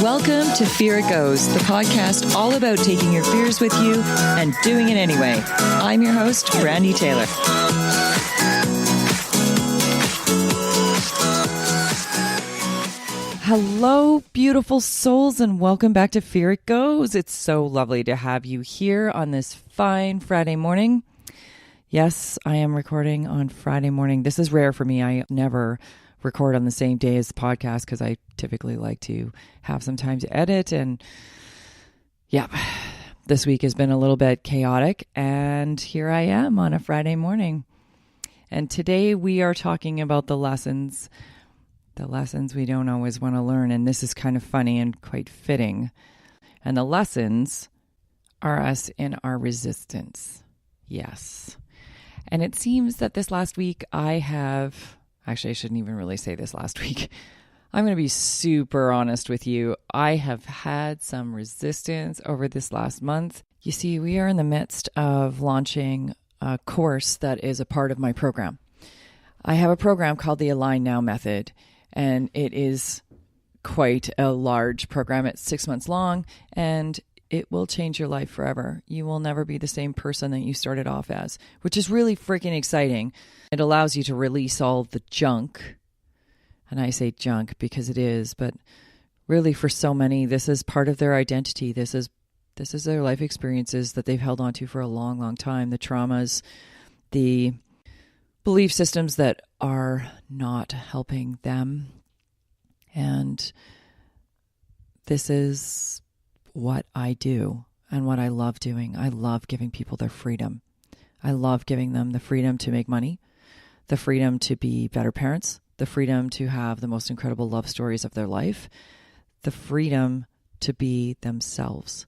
Welcome to Fear It Goes, the podcast all about taking your fears with you and doing it anyway. I'm your host, Brandy Taylor. Hello, beautiful souls, and welcome back to Fear It Goes. It's so lovely to have you here on this fine Friday morning. Yes, I am recording on Friday morning. This is rare for me. I never record on the same day as the podcast because I typically like to have some time to edit. And yeah, this week has been a little bit chaotic. And here I am on a Friday morning. And today we are talking about the lessons we don't always want to learn. And this is kind of funny and quite fitting. And the lessons are us in our resistance. Yes. And it seems that this last week Actually, I shouldn't even really say this last week. I'm going to be super honest with you. I have had some resistance over this last month. You see, we are in the midst of launching a course that is a part of my program. I have a program called the Align Now Method, and it is quite a large program. It's 6 months long, and it will change your life forever. You will never be the same person that you started off as, which is really freaking exciting. It allows you to release all the junk. And I say junk because it is, but really for so many, this is part of their identity. This is their life experiences that they've held on to for a long, long time. The traumas, the belief systems that are not helping them. And this is what I do and what I love doing. I love giving people their freedom. I love giving them the freedom to make money, the freedom to be better parents, the freedom to have the most incredible love stories of their life, the freedom to be themselves.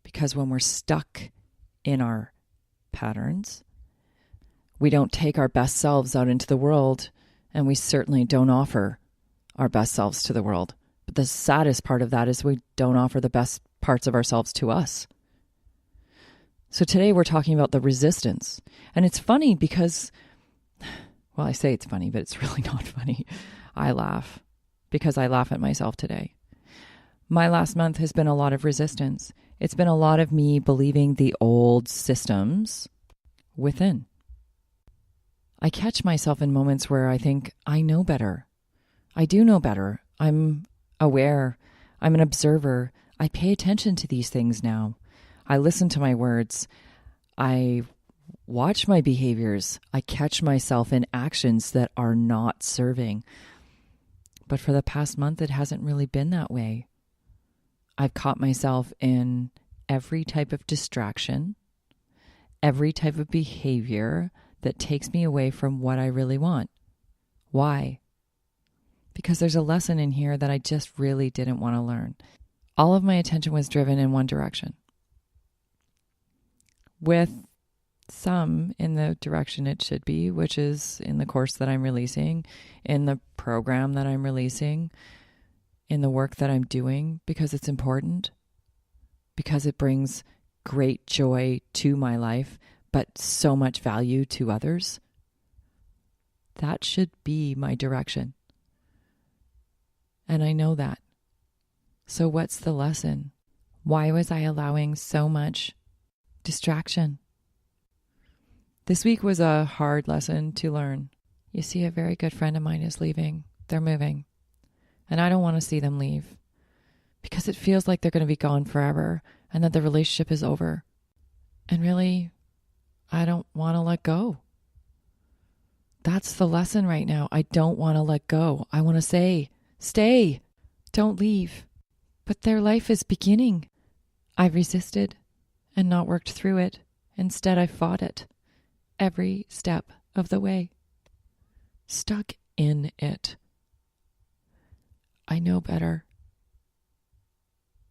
Because when we're stuck in our patterns, we don't take our best selves out into the world, and we certainly don't offer our best selves to the world. But the saddest part of that is we don't offer the best parts of ourselves to us. So today we're talking about the resistance. And it's funny because, well, I say it's funny, but it's really not funny. I laugh because I laugh at myself today. My last month has been a lot of resistance. It's been a lot of me believing the old systems within. I catch myself in moments where I think, I know better. I do know better. I'm aware. I'm an observer. I pay attention to these things now. I listen to my words. I watch my behaviors. I catch myself in actions that are not serving. But for the past month, it hasn't really been that way. I've caught myself in every type of distraction, every type of behavior that takes me away from what I really want. Why? Because there's a lesson in here that I just really didn't want to learn. All of my attention was driven in one direction, with some in the direction it should be, which is in the course that I'm releasing, in the program that I'm releasing, in the work that I'm doing, because it's important, because it brings great joy to my life, but so much value to others. That should be my direction. And I know that. So what's the lesson? Why was I allowing so much distraction? This week was a hard lesson to learn. You see, a very good friend of mine is leaving. They're moving. And I don't want to see them leave because it feels like they're going to be gone forever and that the relationship is over. And really, I don't want to let go. That's the lesson right now. I don't want to let go. I want to say, stay, don't leave. But their life is beginning. I've resisted and not worked through it. Instead, I fought it every step of the way. Stuck in it. I know better.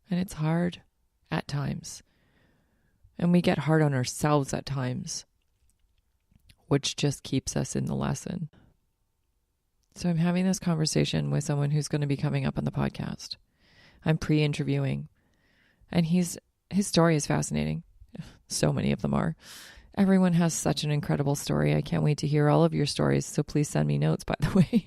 And it's hard at times. And we get hard on ourselves at times, which just keeps us in the lesson. So I'm having this conversation with someone who's going to be coming up on the podcast. I'm pre-interviewing, and his story is fascinating. So many of them are. Everyone has such an incredible story. I can't wait to hear all of your stories, so please send me notes, by the way.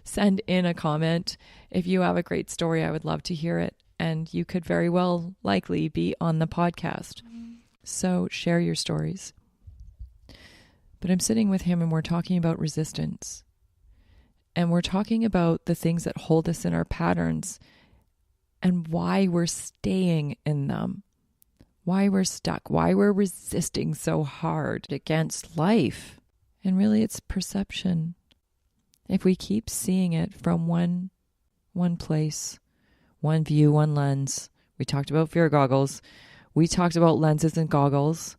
send in a comment. If you have a great story, I would love to hear it. And you could very well likely be on the podcast. So share your stories. But I'm sitting with him and we're talking about resistance. And we're talking about the things that hold us in our patterns and why we're staying in them, why we're stuck, why we're resisting so hard against life. And really it's perception. If we keep seeing it from one place, one view, one lens. We talked about fear goggles. We talked about lenses and goggles.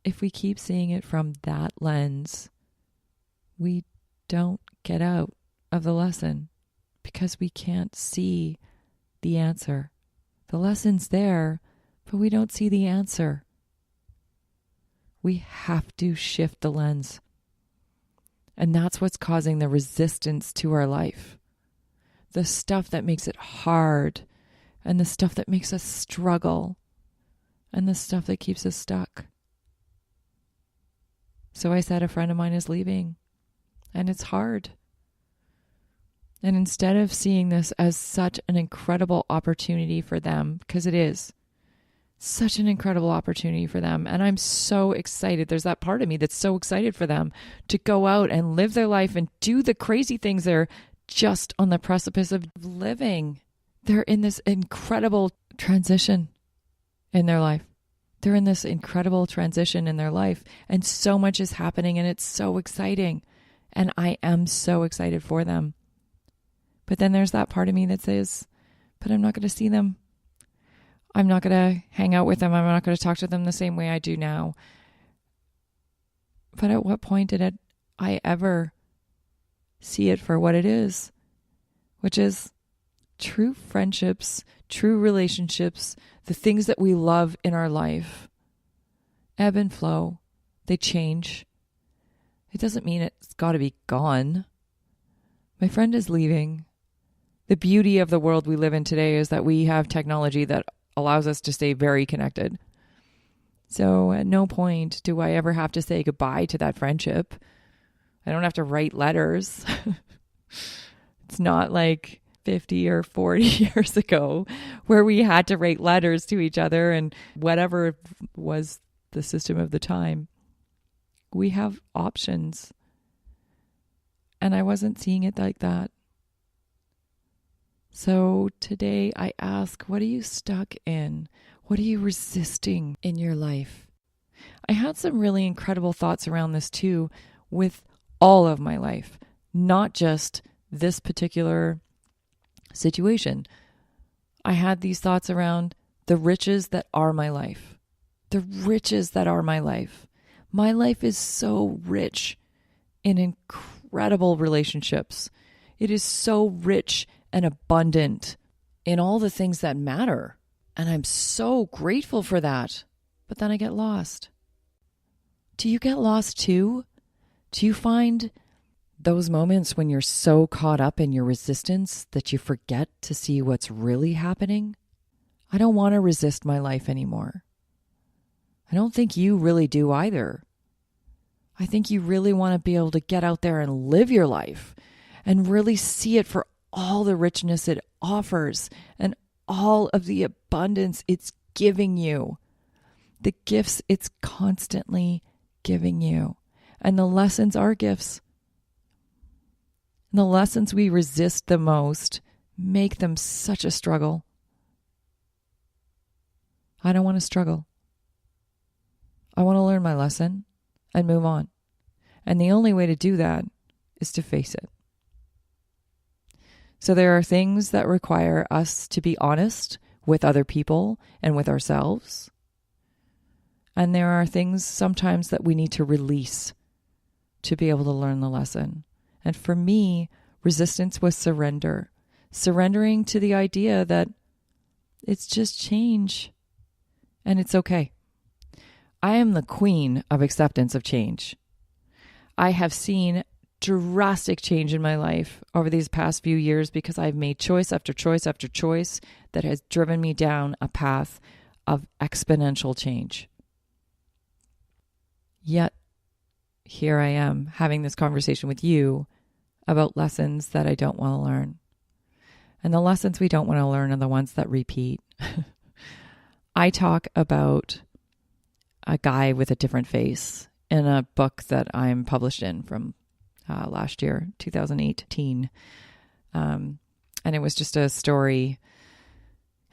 If we keep seeing it from that lens, we don't get out of the lesson because we can't see the answer. The lesson's there, but we don't see the answer. We have to shift the lens. And that's what's causing the resistance to our life. The stuff that makes it hard, and the stuff that makes us struggle, and the stuff that keeps us stuck. So I said a friend of mine is leaving, and it's hard. And instead of seeing this as such an incredible opportunity for them, because it is such an incredible opportunity for them, and I'm so excited. There's that part of me that's so excited for them to go out and live their life and do the crazy things they're just on the precipice of living. They're in this incredible transition in their life. They're in this incredible transition in their life, and so much is happening, and it's so exciting. And I am so excited for them. But then there's that part of me that says, but I'm not going to see them. I'm not going to hang out with them. I'm not going to talk to them the same way I do now. But at what point did I ever see it for what it is, which is true friendships, true relationships, the things that we love in our life, ebb and flow. They change. It doesn't mean it's got to be gone. My friend is leaving. The beauty of the world we live in today is that we have technology that allows us to stay very connected. So at no point do I ever have to say goodbye to that friendship. I don't have to write letters. It's not like 50 or 40 years ago where we had to write letters to each other and whatever was the system of the time. We have options. And I wasn't seeing it like that. So today I ask, what are you stuck in? What are you resisting in your life? I had some really incredible thoughts around this too with all of my life, not just this particular situation. I had these thoughts around the riches that are my life. The riches that are my life. My life is so rich in incredible relationships. It is so rich and abundant in all the things that matter. And I'm so grateful for that. But then I get lost. Do you get lost too? Do you find those moments when you're so caught up in your resistance that you forget to see what's really happening? I don't want to resist my life anymore. I don't think you really do either. I think you really want to be able to get out there and live your life and really see it for all the richness it offers and all of the abundance it's giving you, the gifts it's constantly giving you. And the lessons are gifts. And the lessons we resist the most make them such a struggle. I don't want to struggle. I want to learn my lesson and move on. And the only way to do that is to face it. So there are things that require us to be honest with other people and with ourselves. And there are things sometimes that we need to release to be able to learn the lesson. And for me, resistance was surrender. Surrendering to the idea that it's just change and it's okay. I am the queen of acceptance of change. I have seen drastic change in my life over these past few years because I've made choice after choice after choice that has driven me down a path of exponential change. Yet, here I am having this conversation with you about lessons that I don't want to learn. And the lessons we don't want to learn are the ones that repeat. I talk about a guy with a different face in a book that I'm published in from last year, 2018. And it was just a story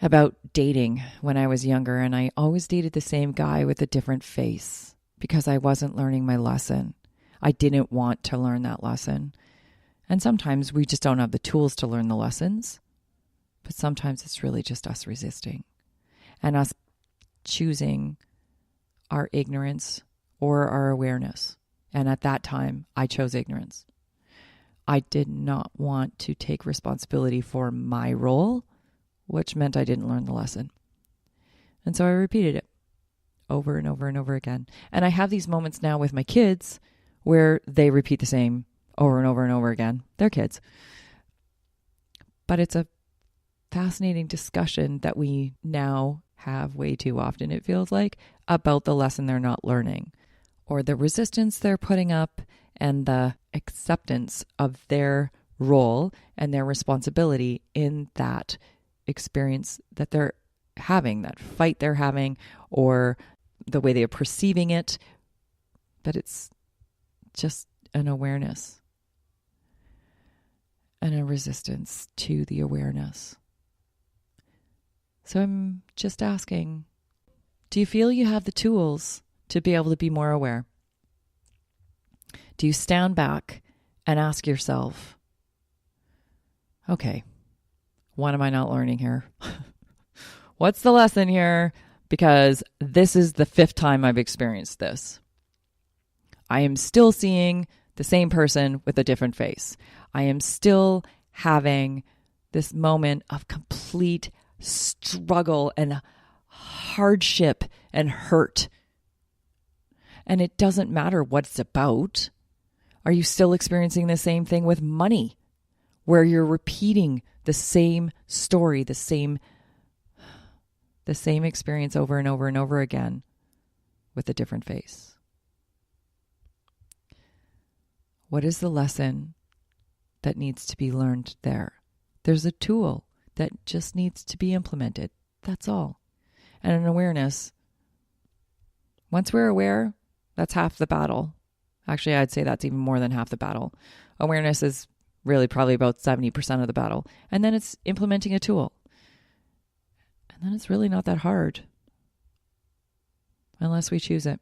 about dating when I was younger. And I always dated the same guy with a different face because I wasn't learning my lesson. I didn't want to learn that lesson. And sometimes we just don't have the tools to learn the lessons. But sometimes it's really just us resisting and us choosing our ignorance or our awareness. And at that time, I chose ignorance. I did not want to take responsibility for my role, which meant I didn't learn the lesson. And so I repeated it over and over and over again. And I have these moments now with my kids where they repeat the same over and over and over again. They're kids. But it's a fascinating discussion that we now have way too often, it feels like, about the lesson they're not learning or the resistance they're putting up and the acceptance of their role and their responsibility in that experience that they're having, that fight they're having, or the way they're perceiving it. But it's just an awareness and a resistance to the awareness. So I'm just asking, do you feel you have the tools to be able to be more aware? Do you stand back and ask yourself, okay, what am I not learning here? What's the lesson here? Because this is the 5th time I've experienced this. I am still seeing the same person with a different face. I am still having this moment of complete struggle and hardship and hurt. And it doesn't matter what it's about. Are you still experiencing the same thing with money, where you're repeating the same story, the same experience over and over and over again with a different face? What is the lesson that needs to be learned there? There's a tool that just needs to be implemented. That's all. And an awareness. Once we're aware, that's half the battle. Actually, I'd say that's even more than half the battle. Awareness is really probably about 70% of the battle. And then it's implementing a tool. And then it's really not that hard. Unless we choose it.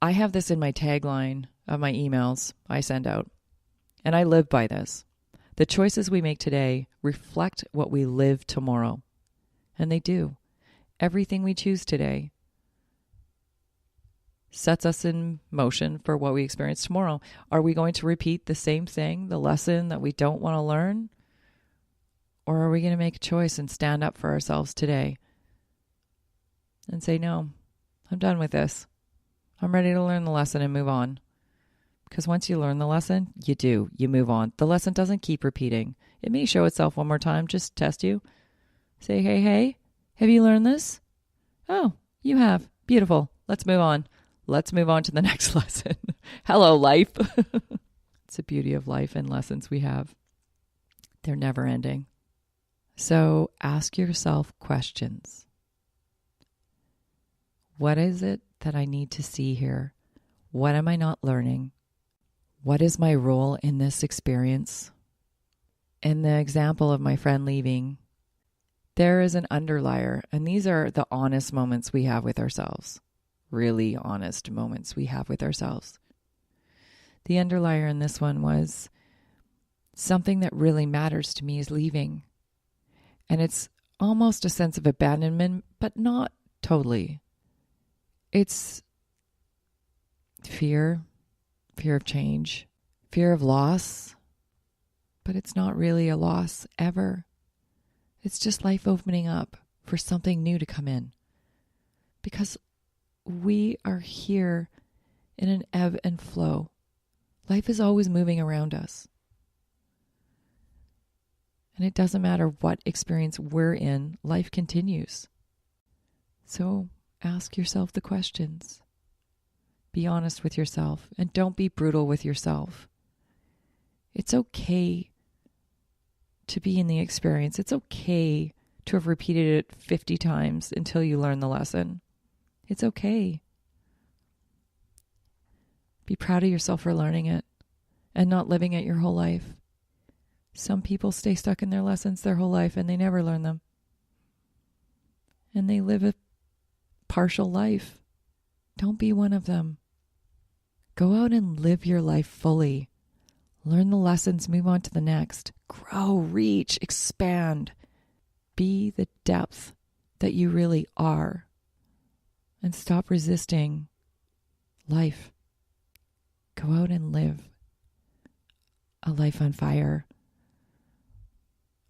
I have this in my tagline of my emails I send out. And I live by this. The choices we make today reflect what we live tomorrow. And they do. Everything we choose today sets us in motion for what we experience tomorrow. Are we going to repeat the same thing, the lesson that we don't want to learn? Or are we going to make a choice and stand up for ourselves today and say, no, I'm done with this. I'm ready to learn the lesson and move on. Because once you learn the lesson, you move on. The lesson doesn't keep repeating. It may show itself one more time, just test you. Say, hey, have you learned this? Oh, you have. Beautiful. Let's move on. Let's move on to the next lesson. Hello, life. It's the beauty of life and lessons we have. They're never ending. So ask yourself questions. What is it that I need to see here? What am I not learning? What is my role in this experience? In the example of my friend leaving, there is an underlier, and these are the honest moments we have with ourselves. Really honest moments we have with ourselves. The underlier in this one was something that really matters to me is leaving. And it's almost a sense of abandonment, but not totally. It's fear of change, fear of loss, but it's not really a loss ever. It's just life opening up for something new to come in. Because we are here in an ebb and flow. Life is always moving around us. And it doesn't matter what experience we're in, life continues. So ask yourself the questions. Be honest with yourself and don't be brutal with yourself. It's okay to be in the experience. It's okay to have repeated it 50 times until you learn the lesson. It's okay. Be proud of yourself for learning it and not living it your whole life. Some people stay stuck in their lessons their whole life and they never learn them. And they live a partial life. Don't be one of them. Go out and live your life fully. Learn the lessons, move on to the next. Grow, reach, expand. Be the depth that you really are. And stop resisting life. Go out and live a life on fire.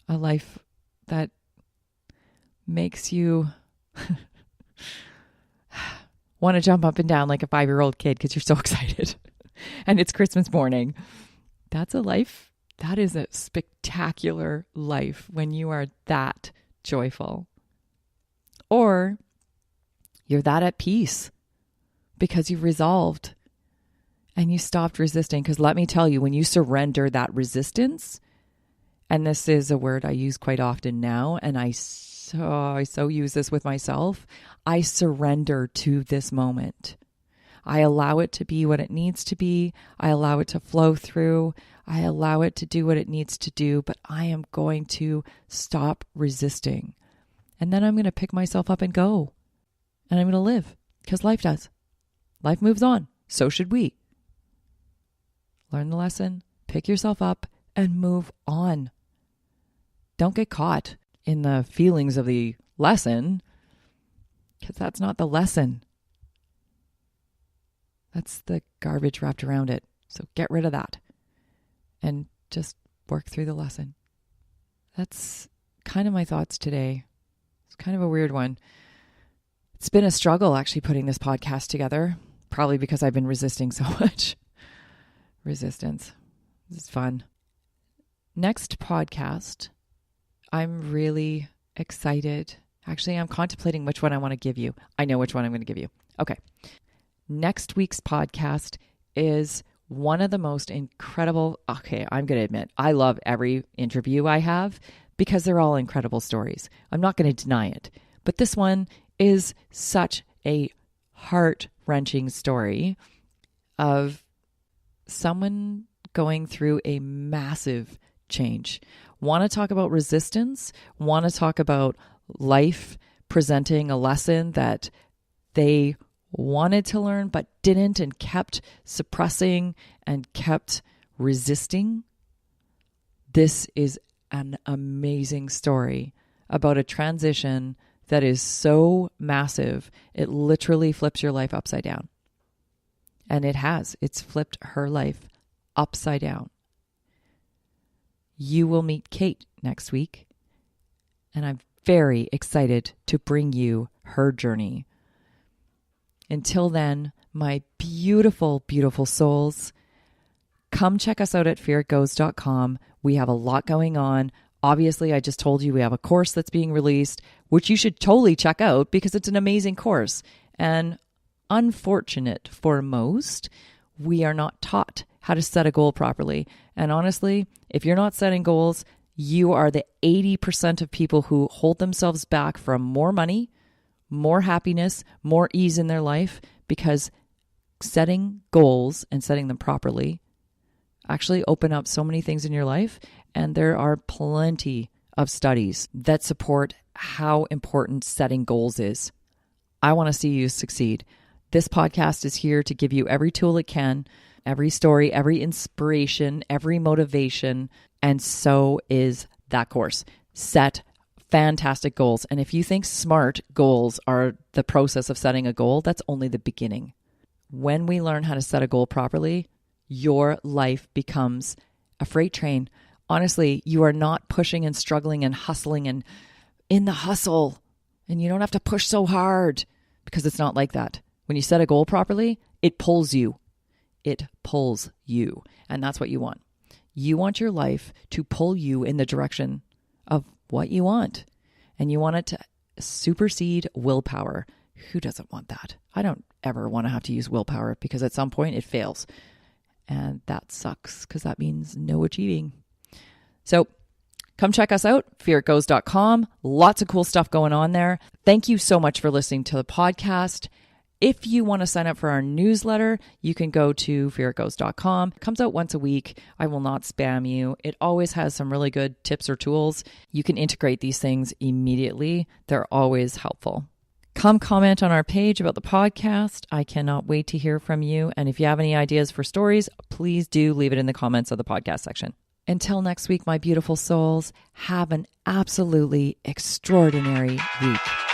A life that makes you want to jump up and down like a 5-year-old kid because you're so excited. And it's Christmas morning. That's a life. That is a spectacular life when you are that joyful. Or you're that at peace because you've resolved and you stopped resisting. Because let me tell you, when you surrender that resistance, and this is a word I use quite often now, and I so use this with myself, I surrender to this moment. I allow it to be what it needs to be. I allow it to flow through. I allow it to do what it needs to do, but I am going to stop resisting. And then I'm going to pick myself up and go. And I'm going to live, because life does. Life moves on. So should we. Learn the lesson, pick yourself up, and move on. Don't get caught in the feelings of the lesson, because that's not the lesson. That's the garbage wrapped around it. So get rid of that and just work through the lesson. That's kind of my thoughts today. It's kind of a weird one. It's been a struggle actually putting this podcast together, probably because I've been resisting so much. Resistance. This is fun. Next podcast, I'm really excited. Actually, I'm contemplating which one I want to give you. I know which one I'm going to give you. Okay. Next week's podcast is one of the most incredible. Okay, I'm going to admit, I love every interview I have because they're all incredible stories. I'm not going to deny it. But this one is such a heart-wrenching story of someone going through a massive change. Want to talk about resistance? Want to talk about life presenting a lesson that they wanted to learn but didn't and kept suppressing and kept resisting? This is an amazing story about a transition that is so massive, it literally flips your life upside down. And it has. It's flipped her life upside down. You will meet Kate next week, and I'm very excited to bring you her journey. Until then, my beautiful, beautiful souls, come check us out at fearitgoes.com. We have a lot going on. Obviously, I just told you we have a course that's being released, which you should totally check out because it's an amazing course. And unfortunate for most, we are not taught how to set a goal properly. And honestly, if you're not setting goals, you are the 80% of people who hold themselves back from more money, more happiness, more ease in their life, because setting goals and setting them properly actually open up so many things in your life. And there are plenty of studies that support how important setting goals is. I want to see you succeed. This podcast is here to give you every tool it can, every story, every inspiration, every motivation, and so is that course. Set fantastic goals. And if you think SMART goals are the process of setting a goal, that's only the beginning. When we learn how to set a goal properly, your life becomes a freight train. Honestly, you are not pushing and struggling and hustling and in the hustle. And you don't have to push so hard because it's not like that. When you set a goal properly, it pulls you. It pulls you. And that's what you want. You want your life to pull you in the direction of what you want. And you want it to supersede willpower. Who doesn't want that? I don't ever want to have to use willpower, because at some point it fails. And that sucks because that means no achieving. So come check us out, fearitgoes.com. Lots of cool stuff going on there. Thank you so much for listening to the podcast. If you want to sign up for our newsletter, you can go to fearitgoes.com. It comes out once a week. I will not spam you. It always has some really good tips or tools. You can integrate these things immediately. They're always helpful. Come comment on our page about the podcast. I cannot wait to hear from you. And if you have any ideas for stories, please do leave it in the comments of the podcast section. Until next week, my beautiful souls, have an absolutely extraordinary week.